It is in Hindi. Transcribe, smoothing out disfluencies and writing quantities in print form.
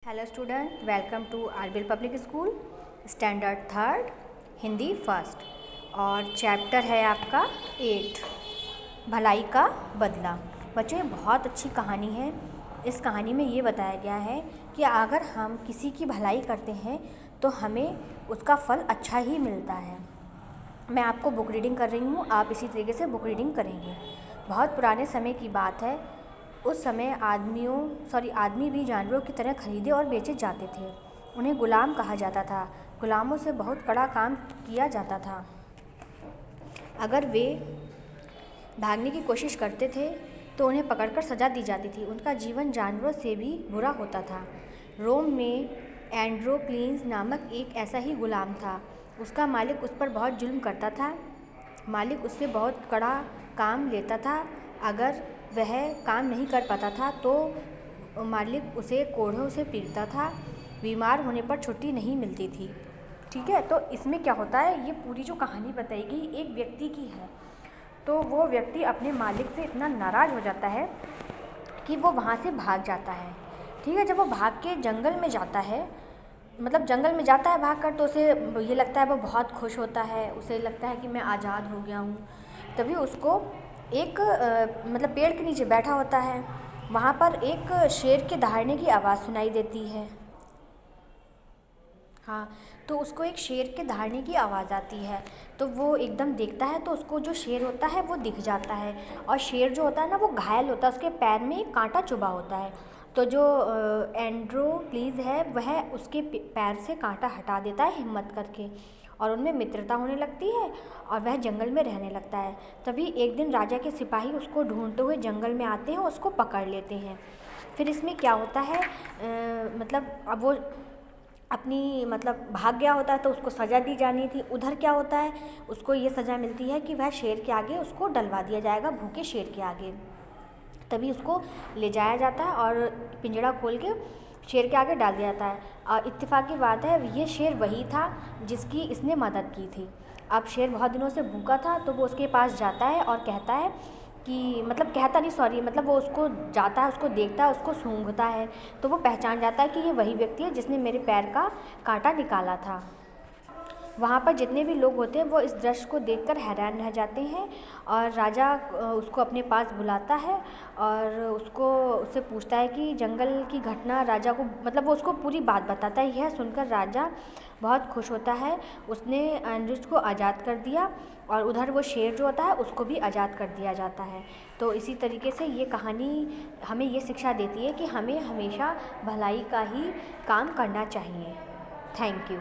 Hello student, welcome to RBL public school standard third Hindi first. और चैप्टर है आपका 8 भलाई का बदला। बच्चों, ये बहुत अच्छी कहानी है। इस कहानी में ये बताया गया है कि अगर हम किसी की भलाई करते हैं तो हमें उसका फल अच्छा ही मिलता है। मैं आपको बुक रीडिंग कर रही हूँ, आप इसी तरीके से बुक रीडिंग करेंगे। बहुत पुराने समय की बात है। उस समय आदमी भी जानवरों की तरह खरीदे और बेचे जाते थे। उन्हें गुलाम कहा जाता था। गुलामों से बहुत कड़ा काम किया जाता था। अगर वे भागने की कोशिश करते थे तो उन्हें पकड़कर सज़ा दी जाती थी। उनका जीवन जानवरों से भी बुरा होता था। रोम में एंड्रोक्लीन्स नामक एक ऐसा ही गुलाम था। उसका मालिक उस पर बहुत जुल्म करता था। मालिक उससे बहुत कड़ा काम लेता था। अगर वह काम नहीं कर पाता था तो मालिक उसे कोड़ों से पीटता था। बीमार होने पर छुट्टी नहीं मिलती थी। ठीक है, तो इसमें क्या होता है, ये पूरी जो कहानी बताई गई एक व्यक्ति की है। तो वो व्यक्ति अपने मालिक से इतना नाराज़ हो जाता है कि वो वहाँ से भाग जाता है। ठीक है, जब वो भाग के जंगल में जाता है, मतलब जंगल में जाता है भाग कर, तो उसे ये लगता है, वो बहुत खुश होता है। उसे लगता है कि मैं आज़ाद हो गया हूँ। तभी उसको एक मतलब पेड़ के नीचे बैठा होता है, वहाँ पर एक शेर के दहाड़ने की आवाज़ सुनाई देती है। हाँ, तो उसको एक शेर के दहाड़ने की आवाज़ आती है। तो वो एकदम देखता है, तो उसको जो शेर होता है वो दिख जाता है। और शेर जो होता है ना, वो घायल होता है, उसके पैर में एक कांटा चुभा होता है। तो जो एंड्रोक्लीज है वह उसके पैर से कांटा हटा देता है हिम्मत करके, और उनमें मित्रता होने लगती है और वह जंगल में रहने लगता है। तभी एक दिन राजा के सिपाही उसको ढूंढते हुए जंगल में आते हैं और उसको पकड़ लेते हैं। फिर इसमें क्या होता है, मतलब अब वो अपनी मतलब भाग गया होता है तो उसको सज़ा दी जानी थी। उधर क्या होता है, उसको ये सज़ा मिलती है कि वह शेर के आगे उसको डलवा दिया जाएगा, भूखे शेर के आगे। तभी उसको ले जाया जाता है और पिंजड़ा खोल के शेर के आगे डाल दिया जाता है। और इत्तेफाक की बात है, ये शेर वही था जिसकी इसने मदद की थी। अब शेर बहुत दिनों से भूखा था, तो वो उसके पास जाता है और कहता है कि मतलब वो उसको जाता है, उसको देखता है, उसको सूंघता है। तो वो पहचान जाता है कि ये वही व्यक्ति है जिसने मेरे पैर का कांटा निकाला था। वहाँ पर जितने भी लोग होते हैं वो इस दृश्य को देखकर हैरान रह जाते हैं। और राजा उसको अपने पास बुलाता है और उससे पूछता है कि जंगल की घटना। राजा को मतलब वो उसको पूरी बात बताता है। यह सुनकर राजा बहुत खुश होता है। उसने एंड्रिच को आज़ाद कर दिया और उधर वो शेर जो होता है उसको भी आज़ाद कर दिया जाता है। तो इसी तरीके से ये कहानी हमें ये शिक्षा देती है कि हमें हमेशा भलाई का ही काम करना चाहिए। Thank you.